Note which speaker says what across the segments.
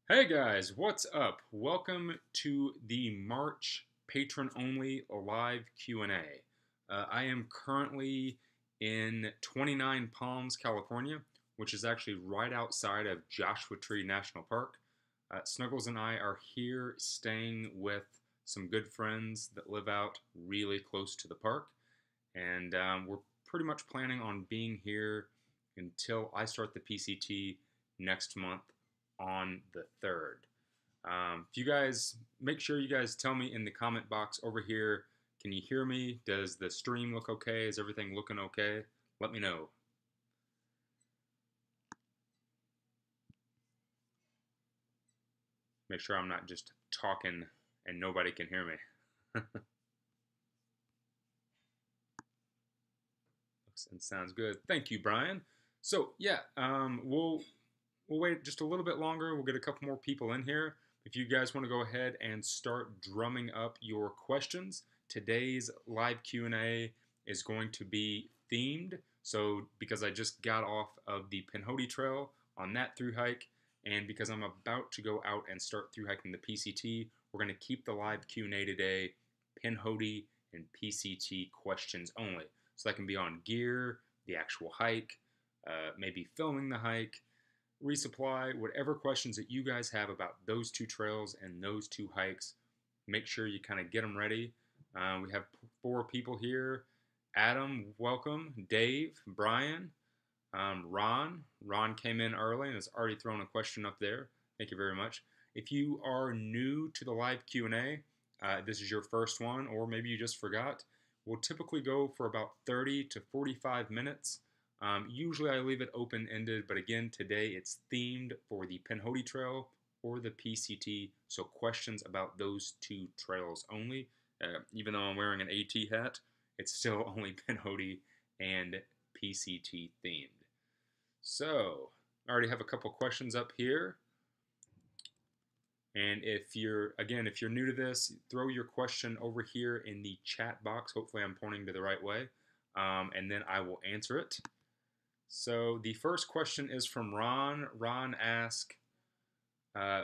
Speaker 1: Hey guys, what's up? Welcome to the March Patron only live Q&A. I am currently in 29 Palms, California, which is actually right outside of Joshua Tree National Park. Snuggles and I are here staying with some good friends that live out really close to the park, and we're pretty much planning on being here until I start the PCT next month on the 3rd. If you guys, make sure you guys tell me in the comment box over here, can you hear me? Does the stream look okay? Is everything looking okay? Let me know. Make sure I'm not just talking and nobody can hear me. Looks and sounds good. Thank you, Brian. So yeah, we'll wait just a little bit longer. We'll get a couple more people in here. If you guys want to go ahead and start drumming up your questions, today's live Q&A is going to be themed. So because I just got off of the Pinhoti Trail on that through hike, and because I'm about to go out and start through hiking the PCT, we're going to keep the live Q&A today Pinhoti and PCT questions only. So that can be on gear, the actual hike, maybe filming the hike, resupply, whatever questions that you guys have about those two trails and those two hikes. Make sure you kind of get them ready. We have 4 people here. Adam, welcome. Dave, Brian, Ron. Ron came in early and has already thrown a question up there. Thank you very much. If you are new to the live Q&A, this is your first one, or maybe you just forgot, we'll typically go for about 30 to 45 minutes. Usually I leave it open-ended, but again, today it's themed for the Pinhoti Trail or the PCT, so questions about those two trails only. Even though I'm wearing an AT hat, it's still only Pinhoti and PCT themed. So, I already have a couple questions up here. And if you're new to this, throw your question over here in the chat box. Hopefully I'm pointing to the right way. And then I will answer it. So the first question is from Ron. Ron asked,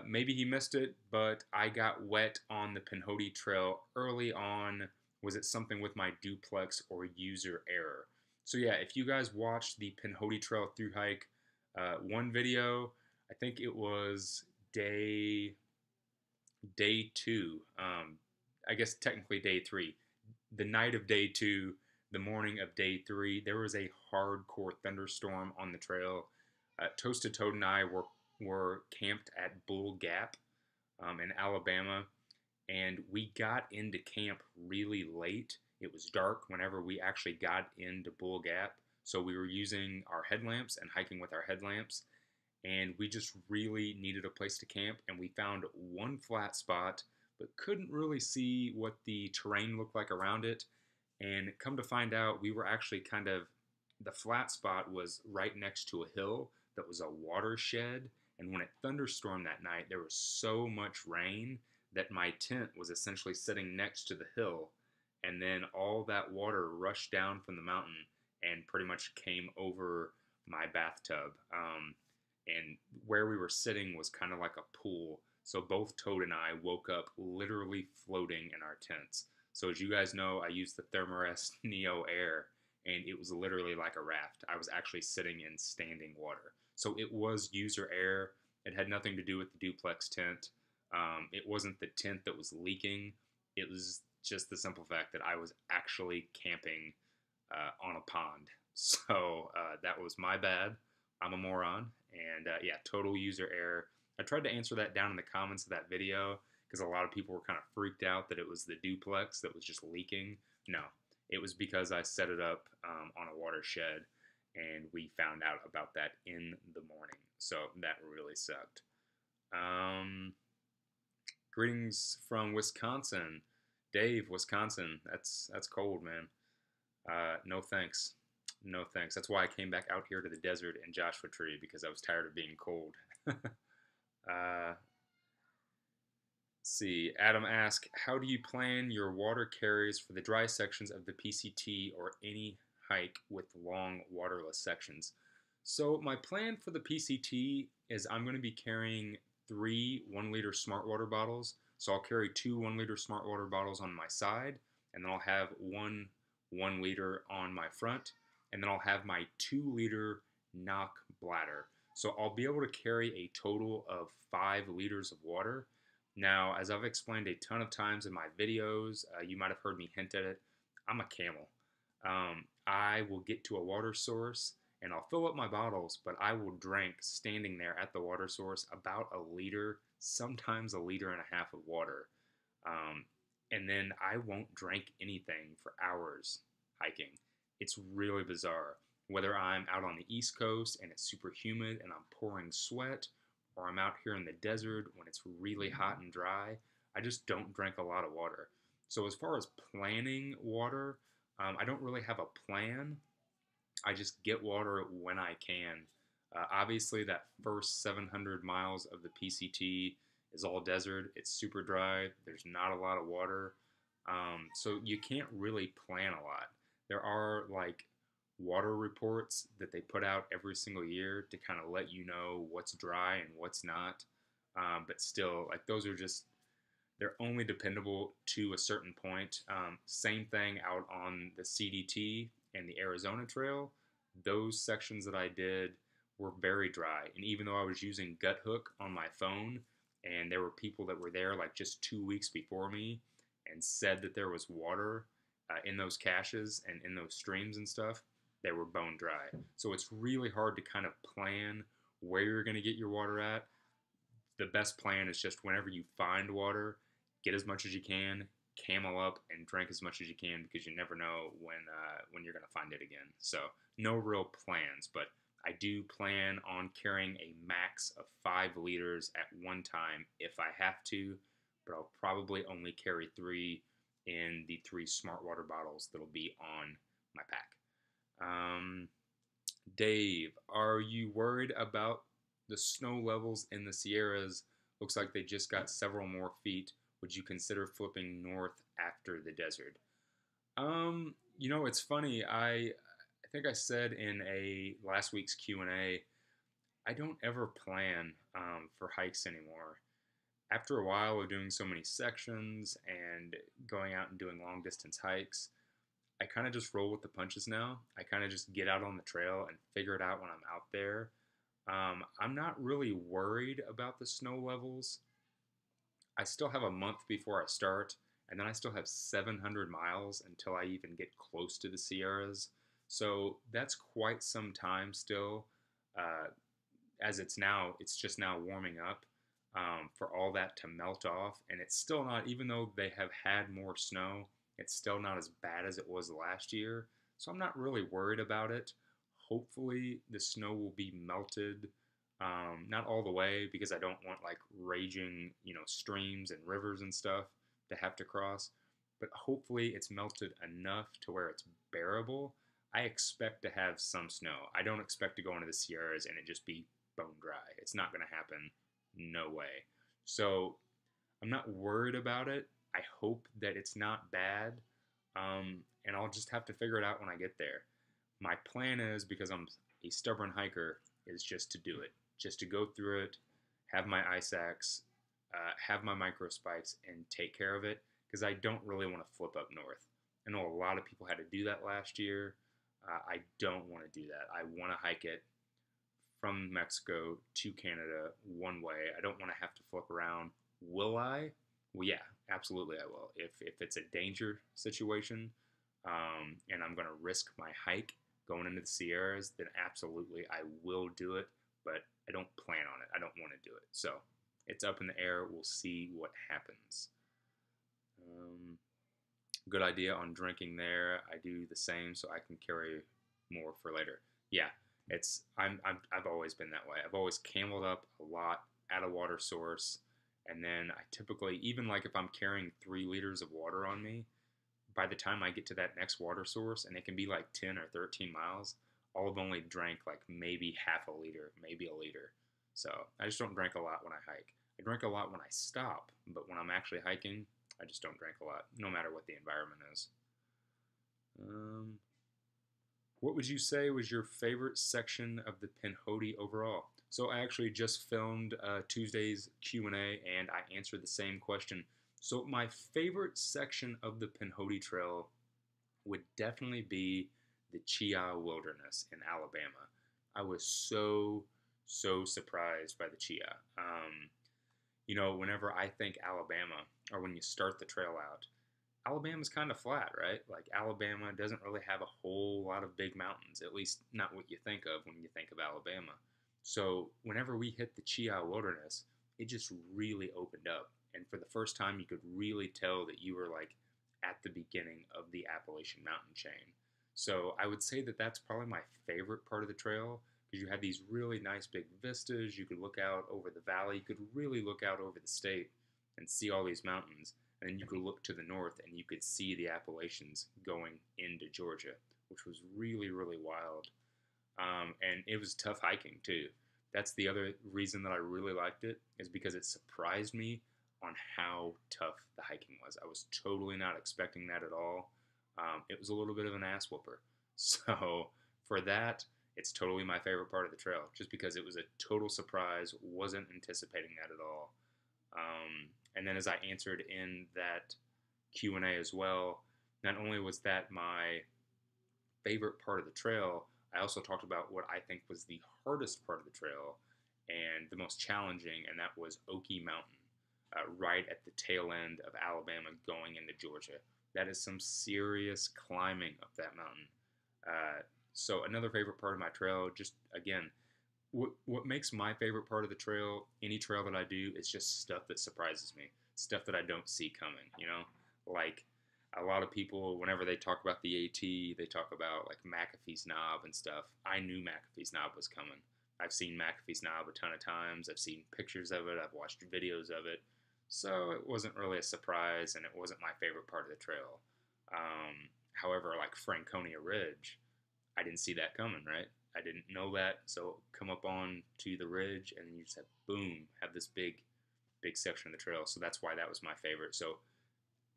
Speaker 1: maybe he missed it, but I got wet on the Pinhoti Trail early on. Was it something with my duplex or user error? So yeah, if you guys watched the Pinhoti Trail through hike one video, I think it was day 2. I guess technically day 3. The night of day 2, the morning of day 3, there was a hardcore thunderstorm on the trail. Toasted Toad and I were camped at Bull Gap in Alabama, and we got into camp really late. It was dark whenever we actually got into Bull Gap, so we were using our headlamps and hiking with our headlamps, and we just really needed a place to camp, and we found one flat spot but couldn't really see what the terrain looked like around it. And come to find out, we were actually the flat spot was right next to a hill that was a watershed. And when it thunderstormed that night, there was so much rain that my tent was essentially sitting next to the hill. And then all that water rushed down from the mountain and pretty much came over my bathtub. And where we were sitting was kind of like a pool. So both Toad and I woke up literally floating in our tents. So as you guys know, I used the Thermarest Neo Air, and it was literally like a raft. I was actually sitting in standing water. So it was user error. It had nothing to do with the duplex tent. It wasn't the tent that was leaking. It was just the simple fact that I was actually camping on a pond. So that was my bad. I'm a moron. And yeah, total user error. I tried to answer that down in the comments of that video, because a lot of people were kind of freaked out that it was the duplex that was just leaking. No, it was because I set it up on a watershed, and we found out about that in the morning. So that really sucked. Greetings from Wisconsin. Dave, Wisconsin. That's cold, man. No thanks. No thanks. That's why I came back out here to the desert in Joshua Tree, because I was tired of being cold. See, Adam asked, how do you plan your water carries for the dry sections of the PCT or any hike with long waterless sections? So my plan for the PCT is I'm going to be carrying 3 1-liter smart water bottles. So I'll carry 2 1-liter smart water bottles on my side, and then I'll have one 1-liter on my front, and then I'll have my 2-liter knock bladder. So I'll be able to carry a total of 5 liters of water. Now, as I've explained a ton of times in my videos, you might have heard me hint at it, I'm a camel. I will get to a water source and I'll fill up my bottles, but I will drink standing there at the water source about a liter, sometimes a liter and a half of water. Um, and then I won't drink anything for hours hiking. It's really bizarre. Whether I'm out on the East Coast and it's super humid and I'm pouring sweat, or I'm out here in the desert when it's really hot and dry, I just don't drink a lot of water. So, as far as planning water, I don't really have a plan. I just get water when I can. Obviously, that first 700 miles of the PCT is all desert. It's super dry. There's not a lot of water. So you can't really plan a lot. There are like water reports that they put out every single year to kind of let you know what's dry and what's not. But still, like those are just, they're only dependable to a certain point. Same thing out on the CDT and the Arizona Trail. Those sections that I did were very dry. And even though I was using Gut Hook on my phone, and there were people that were there like just 2 weeks before me and said that there was water in those caches and in those streams and stuff, they were bone dry. So it's really hard to kind of plan where you're going to get your water at. The best plan is just whenever you find water, get as much as you can, camel up, and drink as much as you can because you never know when you're going to find it again. So no real plans, but I do plan on carrying a max of 5 liters at one time if I have to, but I'll probably only carry 3 in the 3 smart water bottles that'll be on my pack. Dave, are you worried about the snow levels in the Sierras? Looks like they just got several more feet. Would you consider flipping north after the desert? It's funny. I think I said in a last week's Q&A, I don't ever plan for hikes anymore. After a while of doing so many sections and going out and doing long distance hikes, I kind of just roll with the punches now. I kind of just get out on the trail and figure it out when I'm out there. I'm not really worried about the snow levels. I still have a month before I start, and then I still have 700 miles until I even get close to the Sierras. So that's quite some time still. As it's just now warming up for all that to melt off. And it's still not, even though they have had more snow, it's still not as bad as it was last year. So I'm not really worried about it. Hopefully the snow will be melted. Not all the way because I don't want like raging, streams and rivers and stuff to have to cross. But hopefully it's melted enough to where it's bearable. I expect to have some snow. I don't expect to go into the Sierras and it just be bone dry. It's not going to happen. No way. So I'm not worried about it. I hope that it's not bad. And I'll just have to figure it out when I get there. My plan is, because I'm a stubborn hiker, is just to do it. Just to go through it, have my ice axe, have my micro spikes, and take care of it. Because I don't really want to flip up north. I know a lot of people had to do that last year. I don't want to do that. I want to hike it from Mexico to Canada one way. I don't want to have to flip around. Will I? Well, yeah, absolutely I will. If it's a danger situation and I'm going to risk my hike going into the Sierras, then absolutely I will do it, but I don't plan on it. I don't want to do it. So it's up in the air. We'll see what happens. Good idea on drinking there. I do the same so I can carry more for later. Yeah, I've always been that way. I've always cameled up a lot at a water source, and then I typically, even like if I'm carrying 3 liters of water on me, by the time I get to that next water source, and it can be like 10 or 13 miles, I'll have only drank like maybe half a liter, maybe a liter. So I just don't drink a lot when I hike. I drink a lot when I stop, but when I'm actually hiking, I just don't drink a lot, no matter what the environment is. What would you say was your favorite section of the Pinhoti overall? So I actually just filmed Tuesday's Q&A and I answered the same question. So my favorite section of the Pinhoti Trail would definitely be the Chia Wilderness in Alabama. I was so surprised by the Chia. Whenever I think Alabama, or when you start the trail out, Alabama's kind of flat, right? Like Alabama doesn't really have a whole lot of big mountains, at least not what you think of when you think of Alabama. So whenever we hit the Chia Wilderness, it just really opened up. And for the first time, you could really tell that you were like at the beginning of the Appalachian Mountain chain. So I would say that that's probably my favorite part of the trail because you had these really nice big vistas. You could look out over the valley. You could really look out over the state and see all these mountains. And then you could look to the north and you could see the Appalachians going into Georgia, which was really wild. And it was tough hiking too. That's the other reason that I really liked it, is because it surprised me on how tough the hiking was. I was totally not expecting that at all. It was a little bit of an ass whooper. So for that, it's totally my favorite part of the trail, just because it was a total surprise. Wasn't anticipating that at all. And then as I answered in that Q&A as well, not only was that my favorite part of the trail, I also talked about what I think was the hardest part of the trail and the most challenging, and that was Okie Mountain, right at the tail end of Alabama going into Georgia. That is some serious climbing up that mountain. So another favorite part of my trail, just again, what makes my favorite part of the trail, any trail that I do, is just stuff that surprises me, stuff that I don't see coming. Like a lot of people, whenever they talk about the AT, they talk about like McAfee's Knob and stuff. I knew McAfee's Knob was coming. I've seen McAfee's Knob a ton of times. I've seen pictures of it. I've watched videos of it. So it wasn't really a surprise, and it wasn't my favorite part of the trail. However, like Franconia Ridge, I didn't see that coming, right? I didn't know that. So come up on to the ridge, and you just have, boom, have this big section of the trail. So that's why that was my favorite. So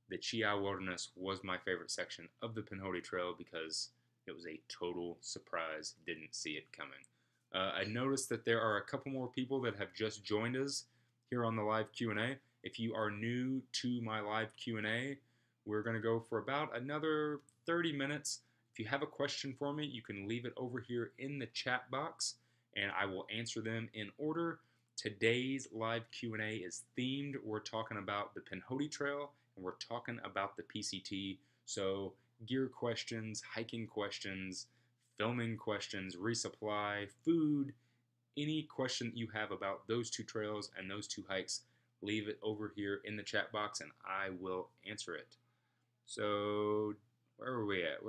Speaker 1: the Chia Wilderness was my favorite section of the Pinhoti Trail because it was a total surprise. Didn't see it coming. I noticed that there are a couple more people that have just joined us here on the live Q&A. If you are new to my live Q&A, we're going to go for about another 30 minutes. If you have a question for me, you can leave it over here in the chat box, and I will answer them in order. Today's live Q&A is themed. We're talking about the Pinhoti Trail, and we're talking about the PCT. So gear questions, hiking questions, filming questions, resupply, food, any question that you have about those two trails and those two hikes, leave it over here in the chat box and I will answer it. So where are we at?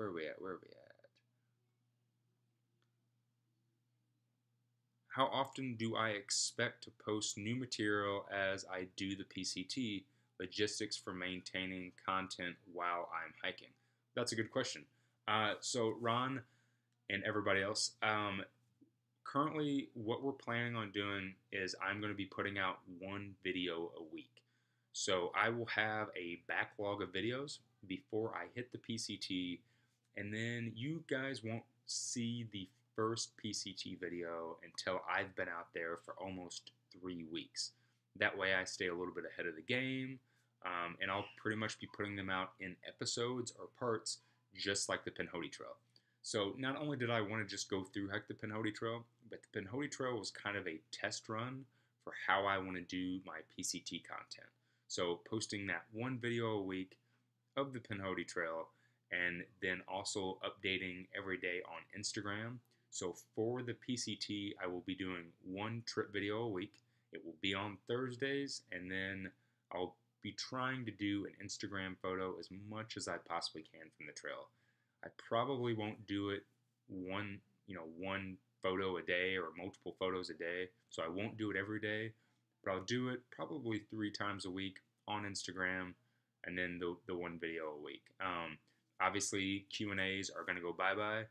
Speaker 1: How often do I expect to post new material as I do the PCT? Logistics for maintaining content while I'm hiking. That's a good question. So Ron and everybody else, currently what we're planning on doing is I'm going to be putting out one video a week. So I will have a backlog of videos before I hit the PCT, and then you guys won't see the first PCT video until I've been out there for almost 3 weeks. That way I stay a little bit ahead of the game, and I'll pretty much be putting them out in episodes or parts just like the Pinhoti Trail. So not only did I want to just go through hike the Pinhoti Trail, but the Pinhoti Trail was kind of a test run for how I want to do my PCT content. So posting that one video a week of the Pinhoti Trail, and then also updating every day on Instagram. So for the PCT, I will be doing one trip video a week. It will be on Thursdays, and then I'll be trying to do an Instagram photo as much as I possibly can from the trail. I probably won't do it one photo a day or multiple photos a day, so I won't do it every day, but I'll do it probably 3 times a week on Instagram, and then the one video a week. Obviously, Q&As are going to go bye-bye.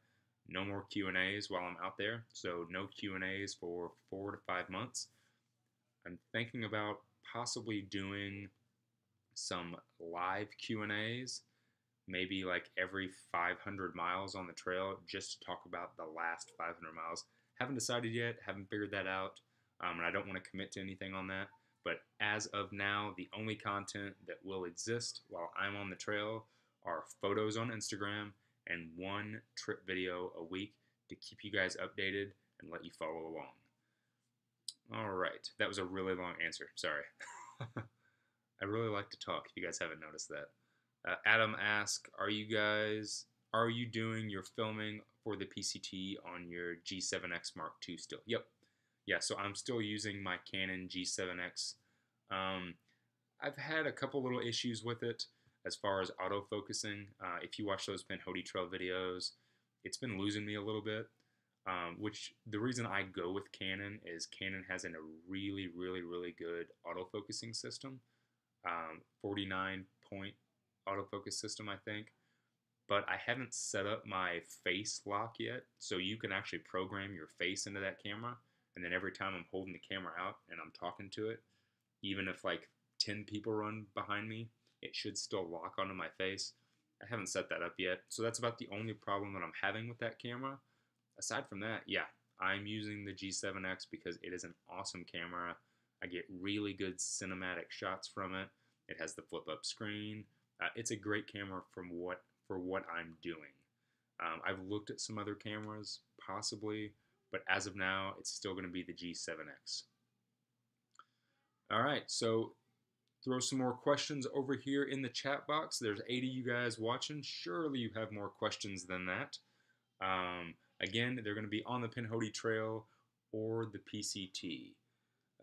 Speaker 1: No more Q&As while I'm out there, so no Q&As for 4 to 5 months. I'm thinking about possibly doing some live Q&As, maybe like every 500 miles on the trail, just to talk about the last 500 miles. Haven't decided yet, haven't figured that out. and I don't want to commit to anything on that. But as of now, the only content that will exist while I'm on the trail are photos on Instagram and one trip video a week to keep you guys updated and let you follow along. All right, that was a really long answer. Sorry. I really like to talk, if you guys haven't noticed that. Adam asked, are you doing your filming for the PCT on your G7X Mark II still? Yep. Yeah, so I'm still using my Canon G7X. I've had a couple little issues with it as far as autofocusing. If you watch those Pinhoti Trail videos, it's been losing me a little bit. Which the reason I go with Canon is Canon has a really, really, really good autofocusing system. 49-point autofocus system, I think. But I haven't set up my face lock yet, so you can actually program your face into that camera, and then every time I'm holding the camera out and I'm talking to it, even if like 10 people run behind me, it should still lock onto my face. I haven't set that up yet, so that's about the only problem that I'm having with that camera. Aside from that, yeah, I'm using the G7X because it is an awesome camera. I get really good cinematic shots from it. It has the flip-up screen. It's a great camera for what I'm doing. I've looked at some other cameras, possibly, but as of now, it's still going to be the G7X. All right, so throw some more questions over here in the chat box. There's 80 of you guys watching. Surely you have more questions than that. Again, they're going to be on the Pinhoti Trail or the PCT.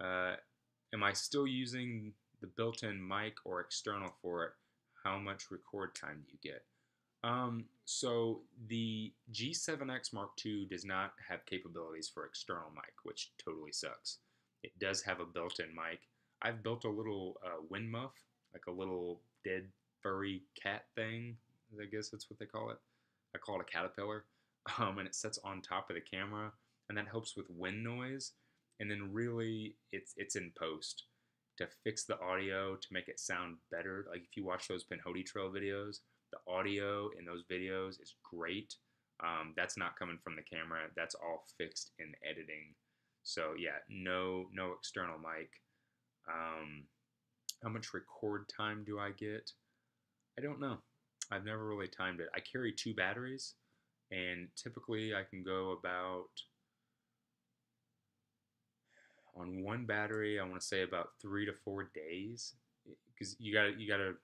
Speaker 1: Am I still using the built-in mic or external for it? How much record time do you get? So the G7X Mark II does not have capabilities for external mic, which totally sucks. It does have a built-in mic. I've built a little wind muff, like a little dead furry cat thing. I guess that's what they call it. I call it a caterpillar. And it sits on top of the camera, and that helps with wind noise. And then really, it's in post to fix the audio to make it sound better. Like if you watch those Pinhoti Trail videos, the audio in those videos is great. That's not coming from the camera. That's all fixed in editing. So yeah, no external mic. How much record time do I get? I don't know. I've never really timed it. I carry 2 batteries, and typically I can go about, on one battery, I want to say about 3 to 4 days, because you gotta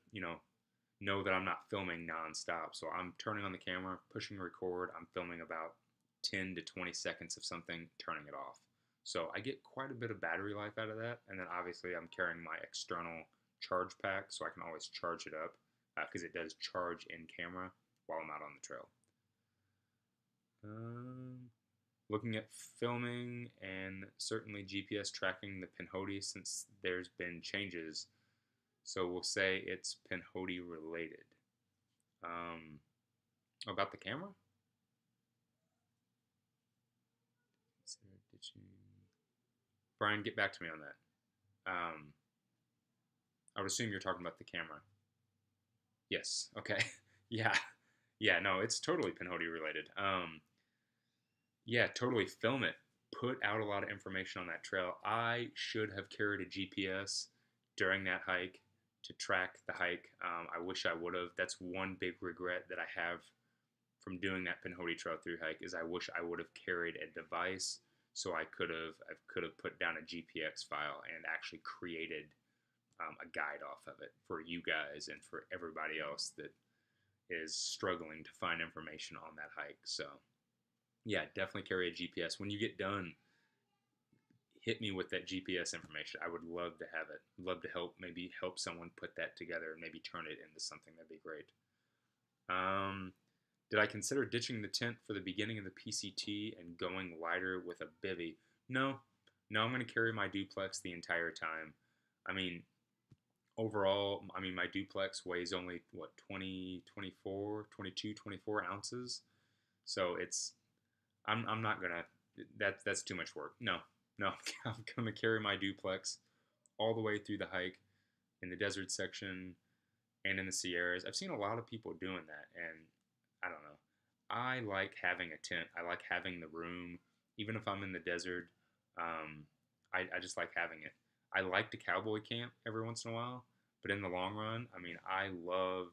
Speaker 1: know that I'm not filming nonstop. So I'm turning on the camera, pushing record. I'm filming about 10 to 20 seconds of something, turning it off. So I get quite a bit of battery life out of that. And then obviously I'm carrying my external charge pack, so I can always charge it up because it does charge in camera while I'm out on the trail. Looking at filming and certainly GPS tracking the Pinhoti since there's been changes. So we'll say it's Pinhoti related. About the camera? Brian, get back to me on that. I would assume you're talking about the camera. Yes, okay. Yeah, no, it's totally Pinhoti related. Yeah, totally film it. Put out a lot of information on that trail. I should have carried a GPS during that hike to track the hike. I wish I would have. That's one big regret that I have from doing that Pinhoti Trail through hike is I wish I would have carried a device so I could have put down a GPX file and actually created a guide off of it for you guys and for everybody else that is struggling to find information on that hike. So yeah, definitely carry a GPS. When you get done, hit me with that GPS information. I would love to have it. Love to maybe help someone put that together and maybe turn it into something. That'd be great. Did I consider ditching the tent for the beginning of the PCT and going lighter with a bivvy? No, I'm going to carry my duplex the entire time. I mean, overall, my duplex weighs only, 22, 24 ounces. So I'm not going to, that's too much work. No, I'm going to carry my duplex all the way through the hike in the desert section and in the Sierras. I've seen a lot of people doing that, and I don't know. I like having a tent. I like having the room. Even if I'm in the desert, I just like having it. I like to cowboy camp every once in a while, but in the long run, I mean, I love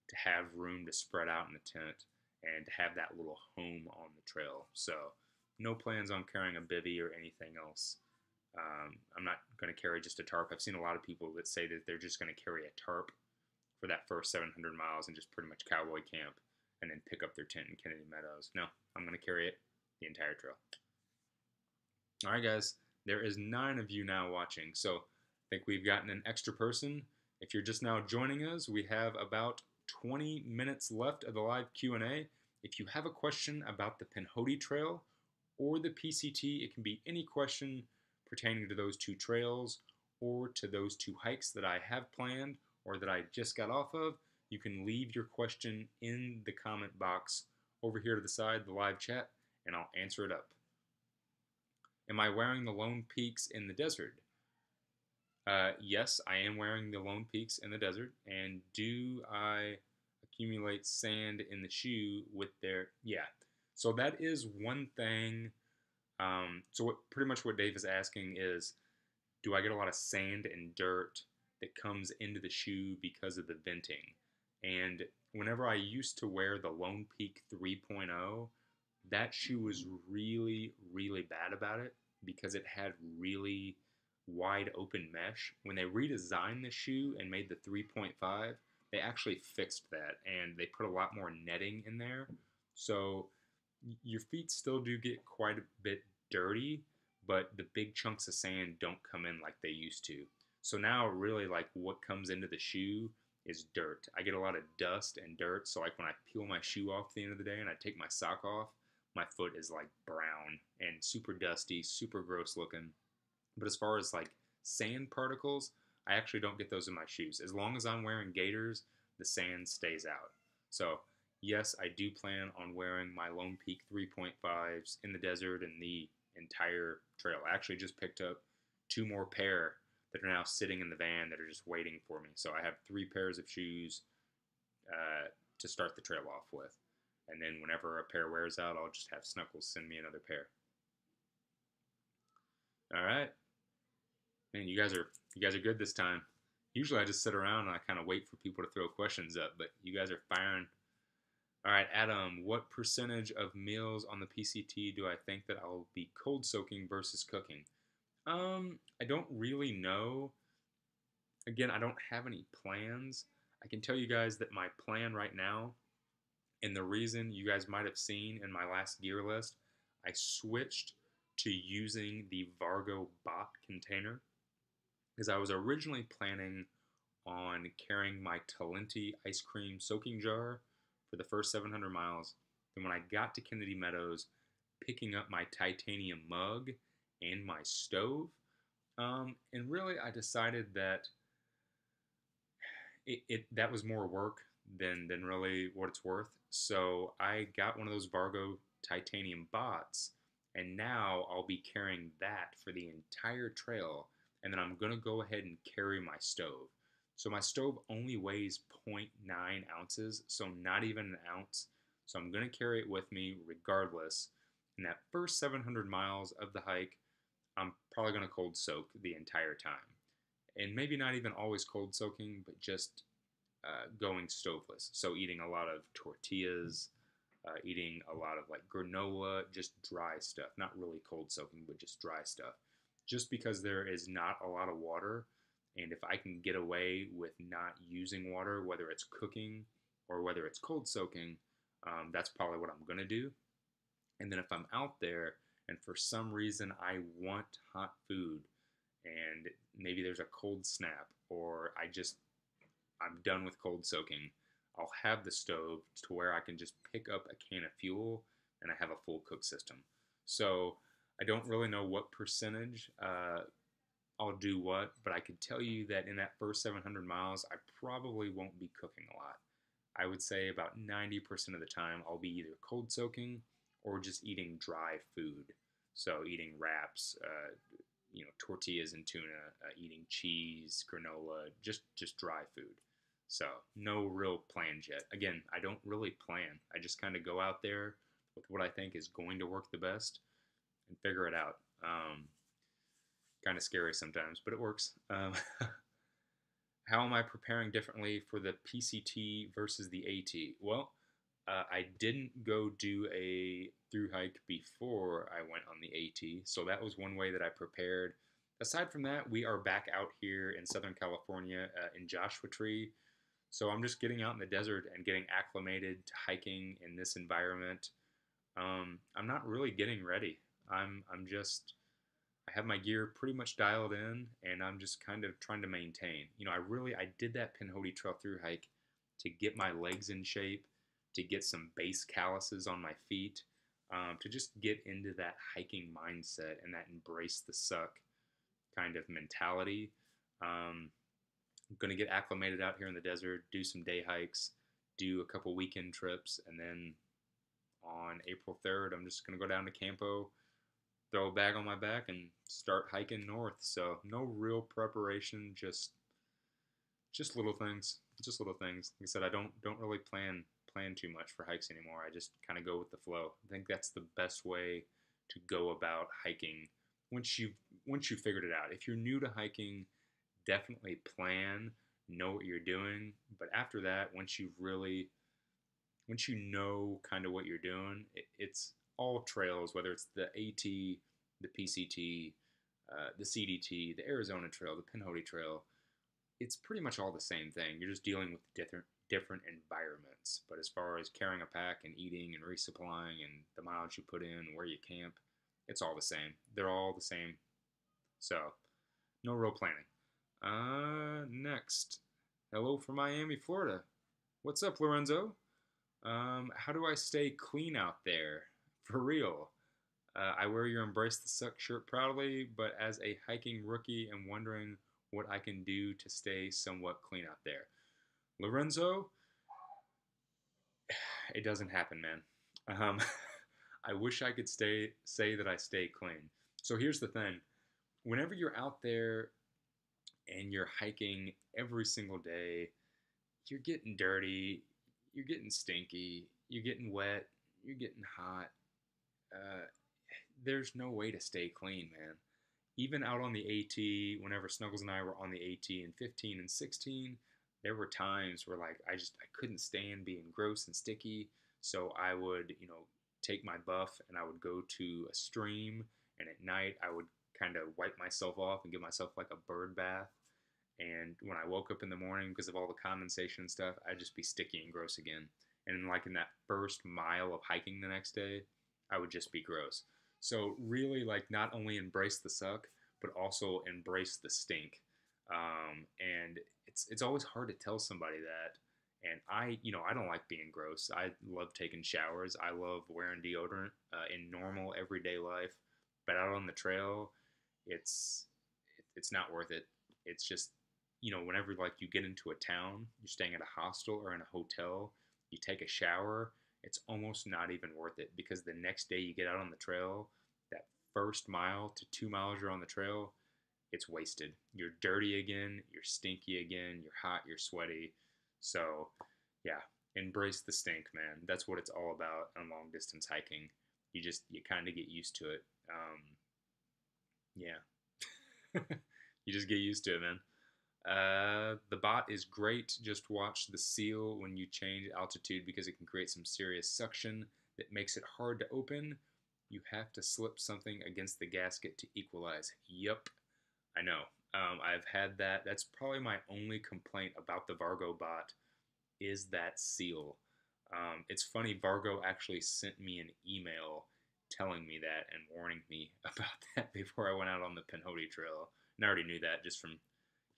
Speaker 1: to have room to spread out in the tent and to have that little home on the trail. So, no plans on carrying a bivy or anything else. I'm not going to carry just a tarp. I've seen a lot of people that say that they're just going to carry a tarp for that first 700 miles and just pretty much cowboy camp and then pick up their tent in Kennedy Meadows. No, I'm going to carry it the entire trail. All right, guys, there is 9 of you now watching, so I think we've gotten an extra person. If you're just now joining us, we have about 20 minutes left of the live Q&A. If you have a question about the Pinhoti Trail or the PCT, it can be any question pertaining to those 2 trails or to those 2 hikes that I have planned or that I just got off of. You can leave your question in the comment box over here to the side, the live chat, and I'll answer it up. Am I wearing the Lone Peaks in the desert? Yes, I am wearing the Lone Peaks in the desert. And do I accumulate sand in the shoe with their... Yeah. So that is one thing. So pretty much what Dave is asking is, do I get a lot of sand and dirt that comes into the shoe because of the venting? And whenever I used to wear the Lone Peak 3.0, that shoe was really, really bad about it because it had really wide open mesh. When they redesigned the shoe and made the 3.5, they actually fixed that and they put a lot more netting in there. So your feet still do get quite a bit dirty, but the big chunks of sand don't come in like they used to. So now really like what comes into the shoe is dirt. I get a lot of dust and dirt, so like when I peel my shoe off at the end of the day and I take my sock off, my foot is like brown and super dusty, super gross looking. But as far as like sand particles, I actually don't get those in my shoes. As long as I'm wearing gaiters, the sand stays out. So yes, I do plan on wearing my Lone Peak 3.5s in the desert and the entire trail. I actually just picked up 2 more pair that are now sitting in the van that are just waiting for me. So I have 3 pairs of shoes to start the trail off with. And then whenever a pair wears out, I'll just have Snuggles send me another pair. All right. Man, you guys are good this time. Usually I just sit around and I kind of wait for people to throw questions up, but you guys are firing. All right, Adam, what percentage of meals on the PCT do I think that I'll be cold soaking versus cooking? I don't really know. Again, I don't have any plans. I can tell you guys that my plan right now, and the reason you guys might have seen in my last gear list, I switched to using the Vargo bot container because I was originally planning on carrying my Talenti ice cream soaking jar for the first 700 miles. Then when I got to Kennedy Meadows, picking up my titanium mug and my stove. And really I decided that that was more work than really what it's worth. So I got one of those Vargo titanium bots, and now I'll be carrying that for the entire trail, and then I'm going to go ahead and carry my stove. So my stove only weighs 0.9 ounces, so not even an ounce. So I'm going to carry it with me regardless. In that first 700 miles of the hike, I'm probably going to cold soak the entire time. And maybe not even always cold soaking, but just going stoveless. So eating a lot of tortillas, eating a lot of like granola, just dry stuff. Not really cold soaking, but just dry stuff. Just because there is not a lot of water, and if I can get away with not using water, whether it's cooking or whether it's cold soaking, that's probably what I'm going to do. And then if I'm out there and for some reason I want hot food and maybe there's a cold snap or I'm done with cold soaking, I'll have the stove to where I can just pick up a can of fuel and I have a full cook system. So I don't really know what percentage I'll do what, but I could tell you that in that first 700 miles, I probably won't be cooking a lot. I would say about 90% of the time I'll be either cold soaking or just eating dry food. So eating wraps, tortillas and tuna, eating cheese, granola, just dry food. So no real plans yet. Again, I don't really plan. I just kind of go out there with what I think is going to work the best and figure it out. Kind of scary sometimes, but it works. How am I preparing differently for the PCT versus the AT? Well, I didn't go do a through hike before I went on the AT, so that was one way that I prepared. Aside from that, we are back out here in Southern California in Joshua Tree, so I'm just getting out in the desert and getting acclimated to hiking in this environment. I'm not really getting ready. I'm just I have my gear pretty much dialed in, and I'm just kind of trying to maintain. I did that Pinhoti Trail through hike to get my legs in shape, to get some base calluses on my feet, to just get into that hiking mindset and that embrace the suck kind of mentality. I'm gonna get acclimated out here in the desert, do some day hikes, do a couple weekend trips, and then on April 3rd, I'm just gonna go down to Campo, throw a bag on my back, and start hiking north. So no real preparation, just little things, just little things. Like I said, I don't really plan too much for hikes anymore. I just kind of go with the flow. I think that's the best way to go about hiking once you figured it out. If you're new to hiking, definitely plan, know what you're doing. But after that, once you know kind of what you're doing, it's all trails, whether it's the AT, the PCT, the CDT, the Arizona Trail, the Pinhoti Trail. It's pretty much all the same thing. You're just dealing with different environments. But as far as carrying a pack and eating and resupplying and the mileage you put in, where you camp, it's all the same. They're all the same. So no real planning. Next, hello from Miami, Florida. What's up, Lorenzo? How do I stay clean out there? For real. I wear your Embrace the Suck shirt proudly, but as a hiking rookie, I'm wondering what I can do to stay somewhat clean out there. Lorenzo, it doesn't happen, man. Um, I wish I could say that I stay clean. So here's the thing: whenever you're out there and you're hiking every single day, you're getting dirty, you're getting stinky, you're getting wet, you're getting hot. Uh, there's no way to stay clean, man. Even out on the AT, whenever Snuggles and I were on the AT in 15 and 16, there were times where I couldn't stand being gross and sticky, so I would, take my buff and I would go to a stream, and at night I would kind of wipe myself off and give myself like a bird bath. And when I woke up in the morning, because of all the condensation and stuff, I'd just be sticky and gross again. And like in that first mile of hiking the next day, I would just be gross. So really, like, not only embrace the suck, but also embrace the stink. And it's always hard to tell somebody that. And I don't like being gross. I love taking showers. I love wearing deodorant in normal everyday life. But out on the trail, it's it's not worth it. It's just, whenever like you get into a town, you're staying at a hostel or in a hotel, you take a shower, it's almost not even worth it, because the next day you get out on the trail, that first mile to 2 miles you're on the trail, it's wasted. You're dirty again, you're stinky again, you're hot, you're sweaty. So, yeah, embrace the stink, man. That's what it's all about on long distance hiking. You kind of get used to it. Yeah. You just get used to it, man. The bot is great. Just watch the seal when you change altitude, because it can create some serious suction that makes it hard to open. You have to slip something against the gasket to equalize. Yup, I know. I've had that. That's probably my only complaint about the Vargo bot, is that seal. It's funny, Vargo actually sent me an email telling me that and warning me about that before I went out on the Pinhoti Trail. And I already knew that just from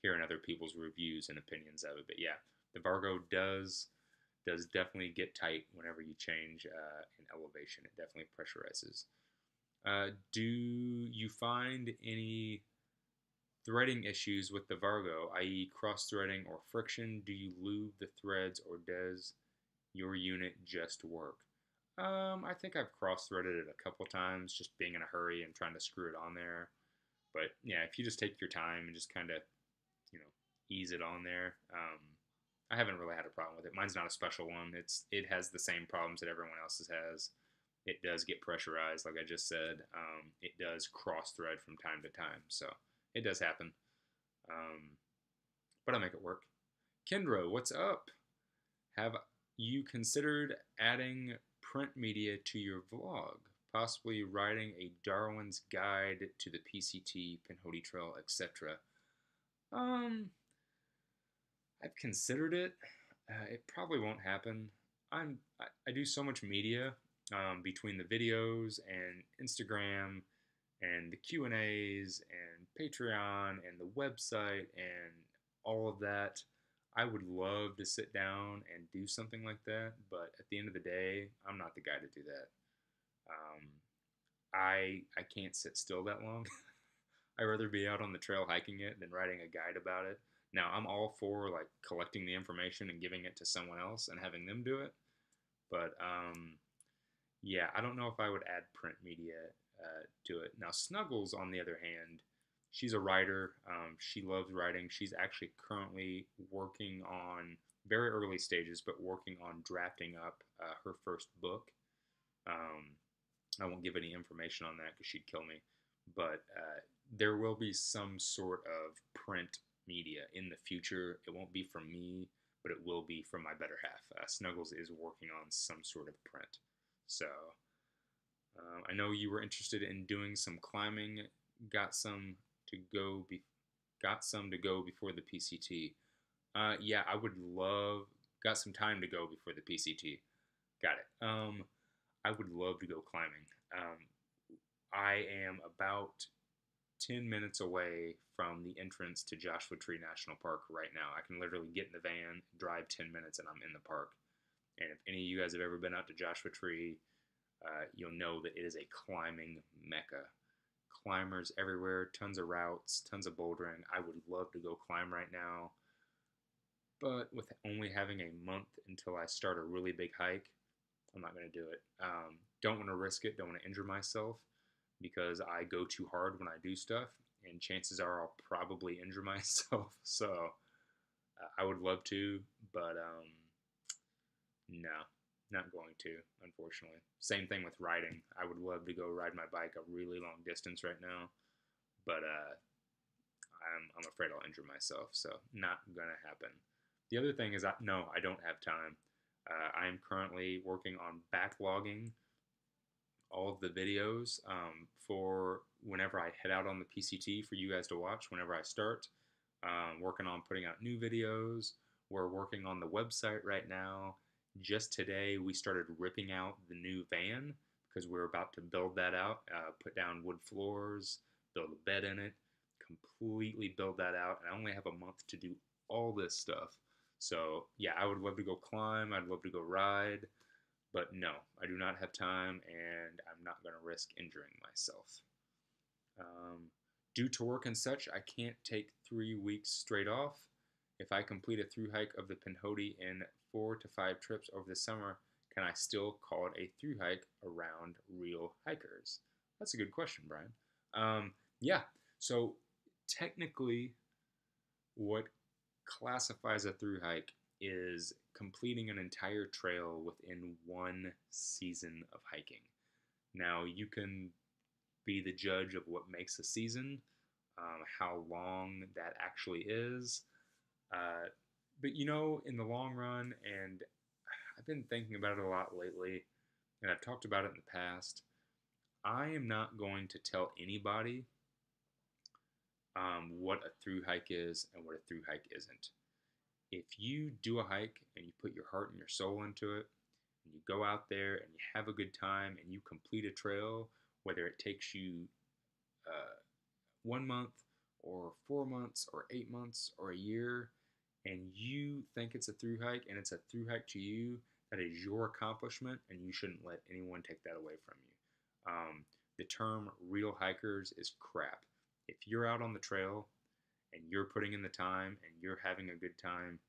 Speaker 1: hearing other people's reviews and opinions of it. But yeah, the Vargo does definitely get tight whenever you change in elevation. It definitely pressurizes. Do you find any threading issues with the Vargo, i.e. cross-threading or friction? Do you lube the threads, or does your unit just work? I think I've cross-threaded it a couple times, just being in a hurry and trying to screw it on there. But yeah, if you just take your time and just kind of, ease it on there, I haven't really had a problem with it. Mine's not a special one. It has the same problems that everyone else's has. It does get pressurized, like I just said. It does cross-thread from time to time. So It does happen. But I make it work. Kendra, what's up? Have you considered adding print media to your vlog? Possibly writing a Darwin's Guide to the PCT, Pinhoti Trail, etc. Um, I've considered it. It probably won't happen. I do so much media between the videos and Instagram and the Q&As and Patreon and the website and all of that. I would love to sit down and do something like that, but at the end of the day, I'm not the guy to do that. Um, I can't sit still that long. I'd rather be out on the trail hiking it than writing a guide about it. Now, I'm all for like collecting the information and giving it to someone else and having them do it, but yeah, I don't know if I would add print media to it. Now, Snuggles, on the other hand, she's a writer. She loves writing. She's actually currently working on very early stages, but working on drafting up her first book. I won't give any information on that because she'd kill me. But there will be some sort of print media in the future. It won't be from me, but it will be from my better half. Snuggles is working on some sort of print. So I know you were interested in doing some climbing. Got some to go. Got some to go before the PCT. Yeah, I would love. Got some time to go before the PCT. Got it. I would love to go climbing. I am about 10 minutes away from the entrance to Joshua Tree National Park right now. I can literally get in the van, drive 10 minutes, and I'm in the park. And if any of you guys have ever been out to Joshua Tree, you'll know that it is a climbing mecca. Climbers everywhere, tons of routes, tons of bouldering. I would love to go climb right now, but with only having a month until I start a really big hike, I'm not going to do it. Don't want to risk it, don't want to injure myself, because I go too hard when I do stuff, and chances are I'll probably injure myself. So I would love to, but no, not going to, unfortunately. Same thing with riding. I would love to go ride my bike a really long distance right now, but I'm afraid I'll injure myself, so not gonna happen. The other thing is, no, I don't have time. I'm currently working on backlogging all of the videos for whenever I head out on the PCT for you guys to watch whenever I start. Working on putting out new videos. We're working on the website right now. Just today, we started ripping out the new van because we're about to build that out, put down wood floors, build a bed in it, completely build that out. And I only have a month to do all this stuff. So yeah, I would love to go climb. I'd love to go ride. But no, I do not have time, and I'm not going to risk injuring myself. Due to work and such, I can't take 3 weeks straight off. If I complete a through hike of the Pinhoti in 4 to 5 trips over the summer, can I still call it a through hike around real hikers? That's a good question, Brian. Yeah, so technically, what classifies a through hike is completing an entire trail within one season of hiking. Now, you can be the judge of what makes a season, how long that actually is. But you know, in the long run, and I've been thinking about it a lot lately, and I've talked about it in the past, I am not going to tell anybody what a through hike is and what a through hike isn't. If you do a hike and you put your heart and your soul into it, and you go out there and you have a good time and you complete a trail, whether it takes you 1 month or 4 months or 8 months or a year, and you think it's a through hike and it's a through hike to you, that is your accomplishment, and you shouldn't let anyone take that away from you. The term real hikers is crap. If you're out on the trail and you're putting in the time and you're having a good time,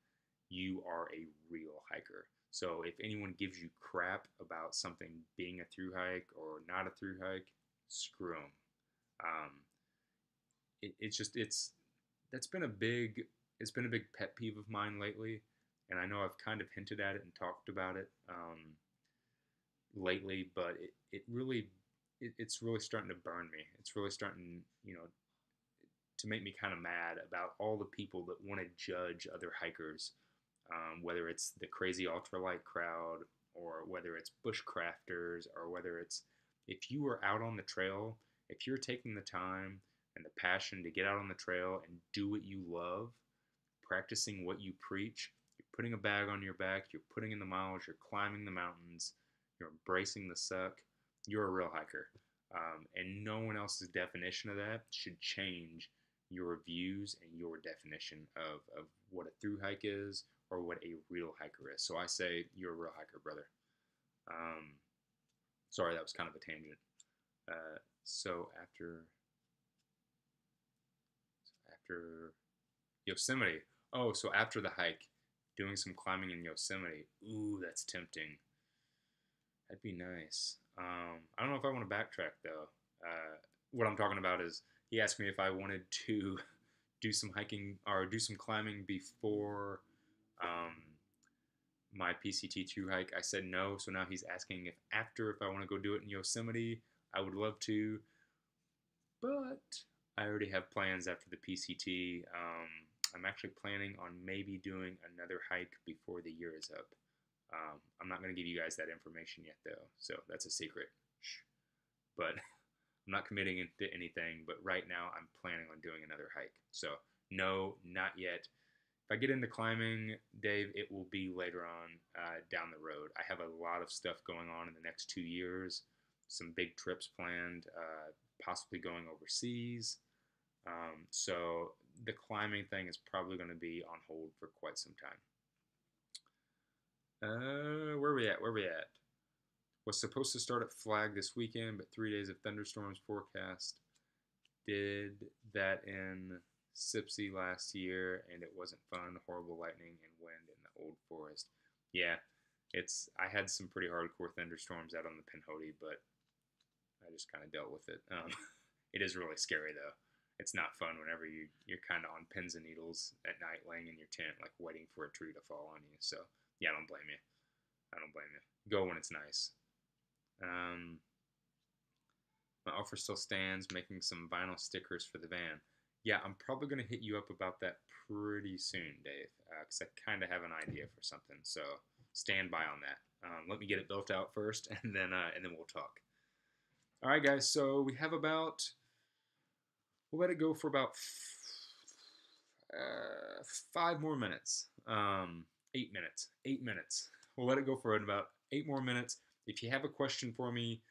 Speaker 1: you are a real hiker. So if anyone gives you crap about something being a through hike or not a through hike, screw them. That's been a big pet peeve of mine lately, and I know I've kind of hinted at it and talked about it lately, but it's really starting to burn me. It's really starting, to make me kind of mad about all the people that want to judge other hikers, whether it's the crazy ultralight crowd or whether it's bushcrafters or whether it's if you are out on the trail, if you're taking the time and the passion to get out on the trail and do what you love, practicing what you preach, you're putting a bag on your back, you're putting in the miles, you're climbing the mountains, you're embracing the suck, you're a real hiker. And no one else's definition of that should change your views and your definition of what a through hike is or what a real hiker is. So I say you're a real hiker, brother. Sorry, that was kind of a tangent. So after Yosemite. Oh, so after the hike, doing some climbing in Yosemite. Ooh, that's tempting. That'd be nice. I don't know if I want to backtrack though. What I'm talking about is he asked me if I wanted to do some hiking or do some climbing before my PCT through hike. I said no, so now he's asking if I want to go do it in Yosemite. I would love to, but I already have plans after the PCT. I'm actually planning on maybe doing another hike before the year is up. I'm not going to give you guys that information yet, though, so that's a secret. Shh. But I'm not committing to anything, but right now I'm planning on doing another hike. So, no, not yet. If I get into climbing, Dave, it will be later on down the road. I have a lot of stuff going on in the next 2 years, some big trips planned, possibly going overseas. So the climbing thing is probably going to be on hold for quite some time. Where are we at? Was supposed to start at Flag this weekend, but 3 days of thunderstorms forecast. Did that in Sipsey last year, and it wasn't fun. Horrible lightning and wind in the old forest. Yeah, I had some pretty hardcore thunderstorms out on the Pinhoti, but I just kind of dealt with it. It is really scary though. It's not fun whenever you're kind of on pins and needles at night, laying in your tent, like waiting for a tree to fall on you. So yeah, I don't blame you. Go when it's nice. My offer still stands, making some vinyl stickers for the van. Yeah, I'm probably going to hit you up about that pretty soon, Dave, because I kind of have an idea for something. So stand by on that. Let me get it built out first, and then we'll talk. All right, guys. So we have we'll let it go for about 5 more minutes. 8 minutes. 8 minutes. We'll let it go for about 8 more minutes. If you have a question for me,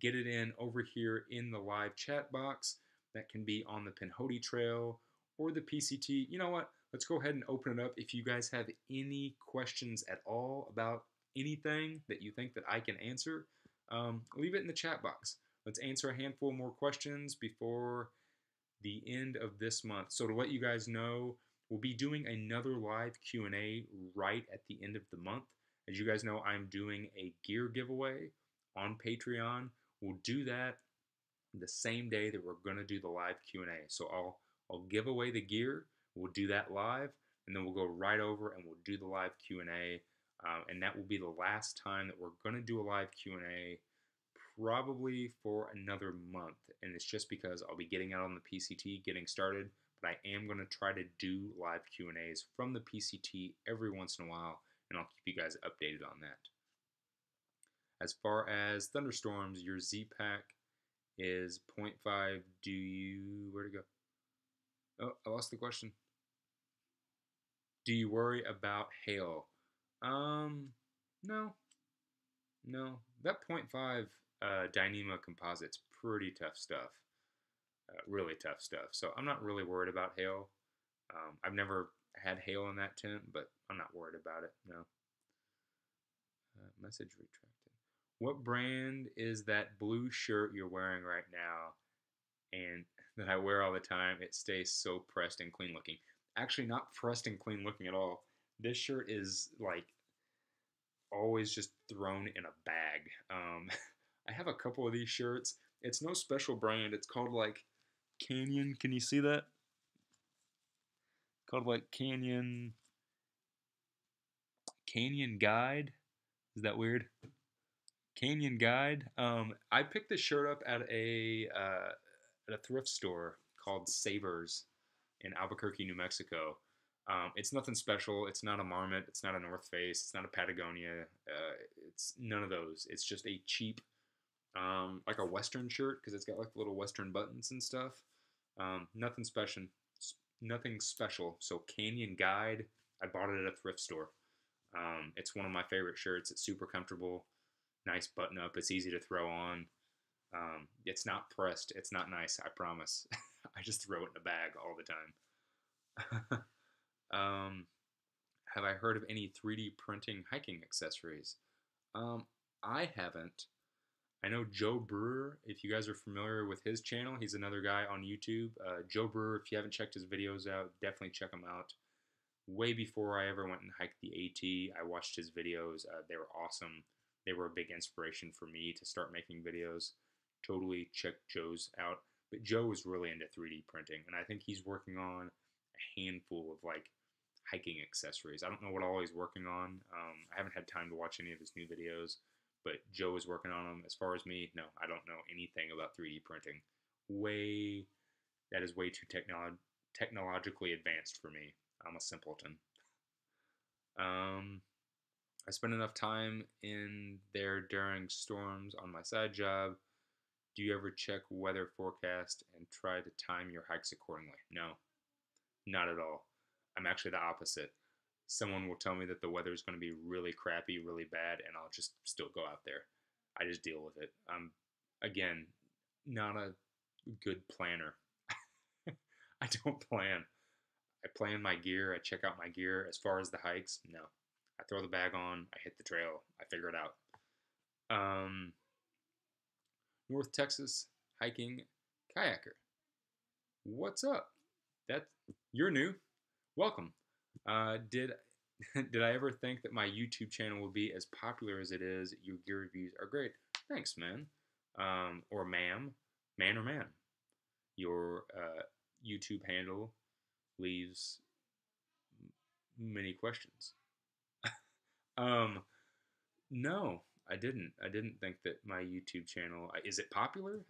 Speaker 1: get it in over here in the live chat box. That can be on the Pinhoti Trail or the PCT. You know what? Let's go ahead and open it up. If you guys have any questions at all about anything that you think that I can answer, leave it in the chat box. Let's answer a handful more questions before the end of this month. So to let you guys know, we'll be doing another live Q&A right at the end of the month. As you guys know, I'm doing a gear giveaway on Patreon. We'll do that the same day that we're going to do the live Q&A. So I'll give away the gear. We'll do that live, and then we'll go right over and we'll do the live Q&A. And that will be the last time that we're going to do a live Q&A, probably for another month. And it's just because I'll be getting out on the PCT, getting started, but I am going to try to do live Q&As from the PCT every once in a while, and I'll keep you guys updated on that. As far as thunderstorms, your Z-Pack is 0.5. Where'd it go? Oh, I lost the question. Do you worry about hail? No. That 0.5 Dyneema composite's pretty tough stuff. Really tough stuff. So I'm not really worried about hail. I've never had hail in that tent, but I'm not worried about it. No. Message retracted. What brand is that blue shirt you're wearing right now and that I wear all the time? It stays so pressed and clean looking. Actually, not pressed and clean looking at all. This shirt is like always just thrown in a bag. I have a couple of these shirts. It's no special brand. It's called like Canyon. Can you see that? Called like Canyon Guide. Is that weird? Canyon Guide. I picked this shirt up at a thrift store called Savers in Albuquerque, New Mexico. It's nothing special. It's not a Marmot. It's not a North Face. It's not a Patagonia. It's none of those. It's just a cheap, like a Western shirt because it's got like little Western buttons and stuff. Nothing special. Nothing special. So Canyon Guide. I bought it at a thrift store. It's one of my favorite shirts. It's super comfortable. Nice button up. It's easy to throw on. It's not pressed. It's not nice. I promise. I just throw it in a bag all the time. Have I heard of any 3D printing hiking accessories? I haven't. I know Joe Brewer, if you guys are familiar with his channel, he's another guy on YouTube. Joe Brewer, if you haven't checked his videos out, definitely check him out. Way before I ever went and hiked the AT, I watched his videos. They were awesome. They were a big inspiration for me to start making videos. Totally check Joe's out. But Joe was really into 3D printing, and I think he's working on a handful of like hiking accessories. I don't know what all he's working on. I haven't had time to watch any of his new videos, but Joe is working on them. As far as me, no, I don't know anything about 3D printing. That is way too technologically advanced for me. I'm a simpleton. I spend enough time in there during storms on my side job. Do you ever check weather forecast and try to time your hikes accordingly? No, not at all. I'm actually the opposite. Someone will tell me that the weather is going to be really crappy, really bad, and I'll just still go out there. I just deal with it. I'm, again, not a good planner. I don't plan. I plan my gear. I check out my gear. As far as the hikes, no. I throw the bag on. I hit the trail. I figure it out. North Texas hiking kayaker. What's up? You're new. Welcome. Did I ever think that my YouTube channel would be as popular as it is? Your gear reviews are great. Thanks, man. Or ma'am. Man or man. Your YouTube handle leaves many questions. No, I didn't. I didn't think that my YouTube channel, is it popular?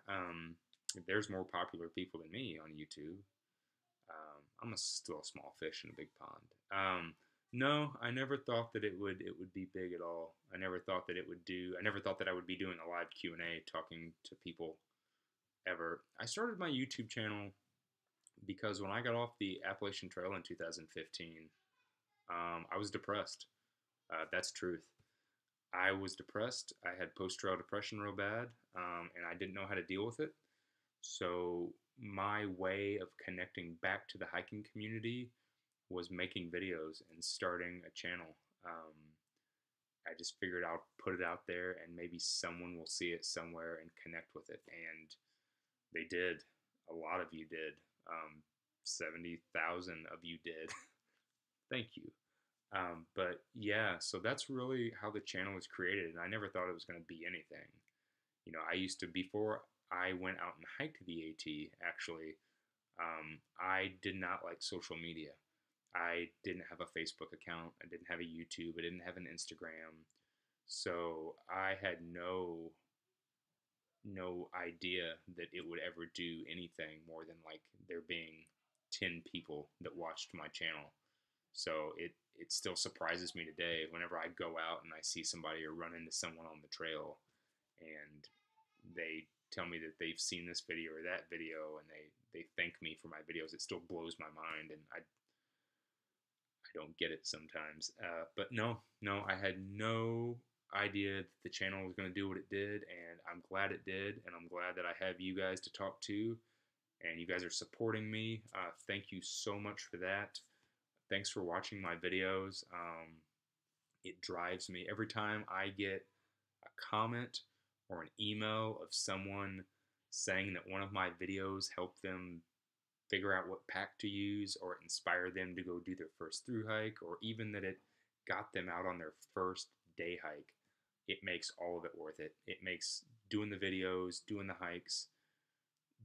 Speaker 1: There's more popular people than me on YouTube. I'm still a small fish in a big pond. No, I never thought that it would be big at all. I never thought that I never thought that I would be doing a live Q&A talking to people ever. I started my YouTube channel because when I got off the Appalachian Trail in 2015, I was depressed. That's truth. I was depressed. I had post-trail depression real bad, and I didn't know how to deal with it. So my way of connecting back to the hiking community was making videos and starting a channel. I just figured I'll put it out there and maybe someone will see it somewhere and connect with it. And they did. A lot of you did. 70,000 of you did. Thank you. But yeah, so that's really how the channel was created. And I never thought it was going to be anything. You know, I used to, before I went out and hiked the AT, actually, I did not like social media. I didn't have a Facebook account. I didn't have a YouTube. I didn't have an Instagram. So I had no idea that it would ever do anything more than like there being 10 people that watched my channel. So it still surprises me today whenever I go out and I see somebody or run into someone on the trail and they tell me that they've seen this video or that video and they thank me for my videos. It still blows my mind, and I don't get it sometimes. But no, I had no idea that the channel was going to do what it did, and I'm glad it did, and I'm glad that I have you guys to talk to, and you guys are supporting me. Thank you so much for that. Thanks for watching my videos. It drives me. Every time I get a comment or an email of someone saying that one of my videos helped them figure out what pack to use, or it inspired them to go do their first thru hike, or even that it got them out on their first day hike, it makes all of it worth it. It makes doing the videos, doing the hikes,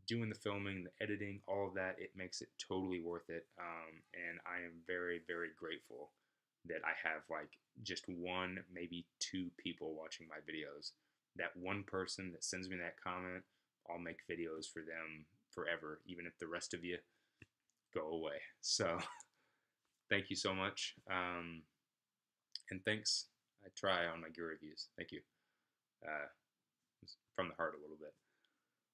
Speaker 1: doing the filming, the editing, all of that, it makes it totally worth it. And I am very, very grateful that I have like just one, maybe two people watching my videos. That one person that sends me that comment, I'll make videos for them forever, even if the rest of you go away. So thank you so much. And thanks. I try on my gear reviews. Thank you. Uh, from the heart a little bit.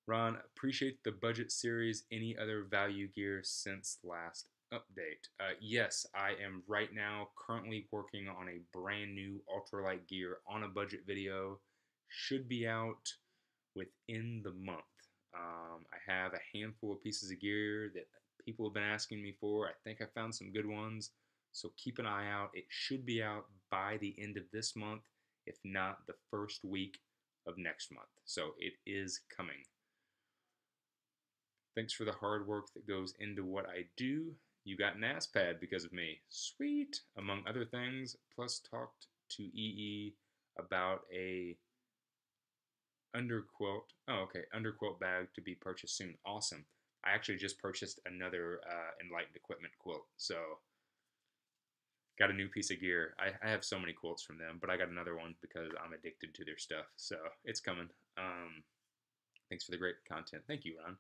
Speaker 1: Ron, appreciate the budget series. Any other value gear since last update? Yes, I am right now currently working on a brand new ultralight gear on a budget video. Should be out within the month. I have a handful of pieces of gear that people have been asking me for. I think I found some good ones. So keep an eye out. It should be out by the end of this month, if not the first week of next month. So it is coming. Thanks for the hard work that goes into what I do. You got an ass pad because of me. Sweet! Among other things, plus talked to EE about a underquilt. Oh, okay. Underquilt bag to be purchased soon. Awesome. I actually just purchased another Enlightened Equipment quilt. So got a new piece of gear. I have so many quilts from them, but I got another one because I'm addicted to their stuff. So it's coming. Thanks for the great content. Thank you, Ron.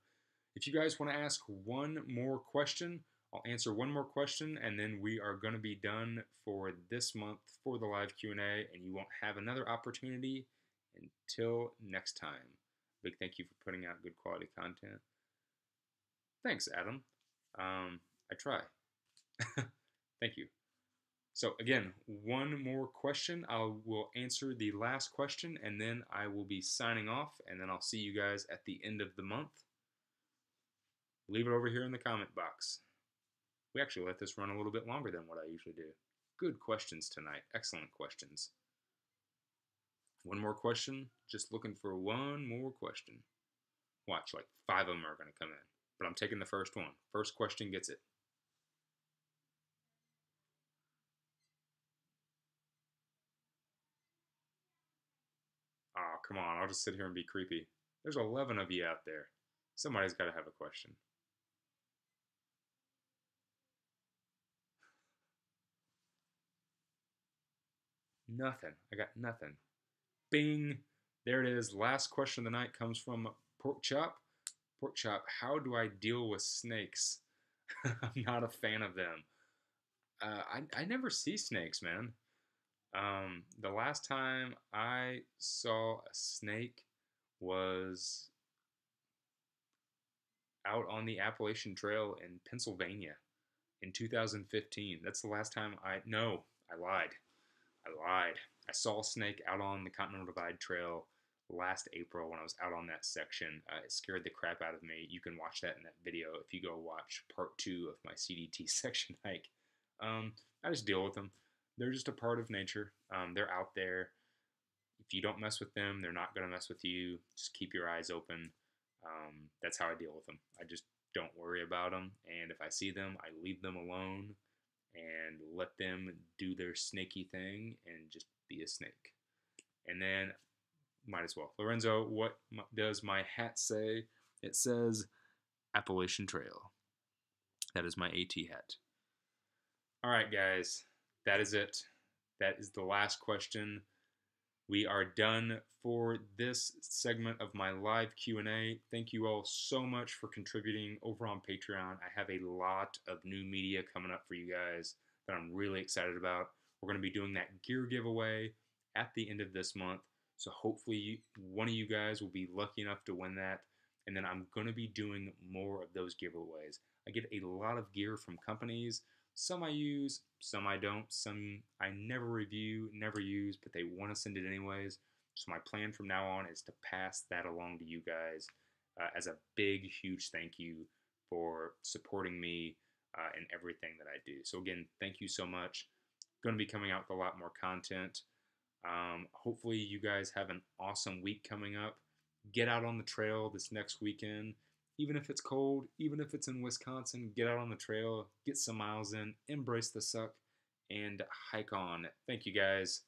Speaker 1: If you guys want to ask one more question, I'll answer one more question, and then we are going to be done for this month for the live Q&A, and you won't have another opportunity until next time. Big thank you for putting out good quality content. Thanks, Adam. I try. Thank you. So again, one more question. I will answer the last question, and then I will be signing off, and then I'll see you guys at the end of the month. Leave it over here in the comment box. We actually let this run a little bit longer than what I usually do. Good questions tonight. Excellent questions. One more question. Just looking for one more question. Watch, like 5 of them are going to come in. But I'm taking the first one. First question gets it. Oh, come on. I'll just sit here and be creepy. There's 11 of you out there. Somebody's got to have a question. Nothing. I got nothing. Bing. There it is. Last question of the night comes from Pork Chop. Pork Chop, how do I deal with snakes? I'm not a fan of them. I never see snakes, man. The last time I saw a snake was out on the Appalachian Trail in Pennsylvania in 2015. That's the last time no, I lied. I saw a snake out on the Continental Divide Trail last April when I was out on that section. It scared the crap out of me. You can watch that in that video if you go watch part 2 of my CDT section hike. I just deal with them. They're just a part of nature. They're out there. If you don't mess with them, they're not going to mess with you. Just keep your eyes open. That's how I deal with them. I just don't worry about them. And if I see them, I leave them alone and let them do their snaky thing and just be a snake. And then, might as well. Lorenzo, what does my hat say? It says Appalachian Trail. That is my AT hat. All right, guys, that is it. That is the last question. We are done for this segment of my live Q&A. Thank you all so much for contributing over on Patreon. I have a lot of new media coming up for you guys that I'm really excited about. We're going to be doing that gear giveaway at the end of this month. So hopefully one of you guys will be lucky enough to win that. And then I'm going to be doing more of those giveaways. I get a lot of gear from companies. Some I use, some I don't. Some I never review, never use, but they want to send it anyways. So my plan from now on is to pass that along to you guys as a big, huge thank you for supporting me in everything that I do. So again, thank you so much. Going to be coming out with a lot more content. Hopefully you guys have an awesome week coming up. Get out on the trail this next weekend. Even if it's cold, even if it's in Wisconsin, get out on the trail, get some miles in, embrace the suck, and hike on. Thank you guys.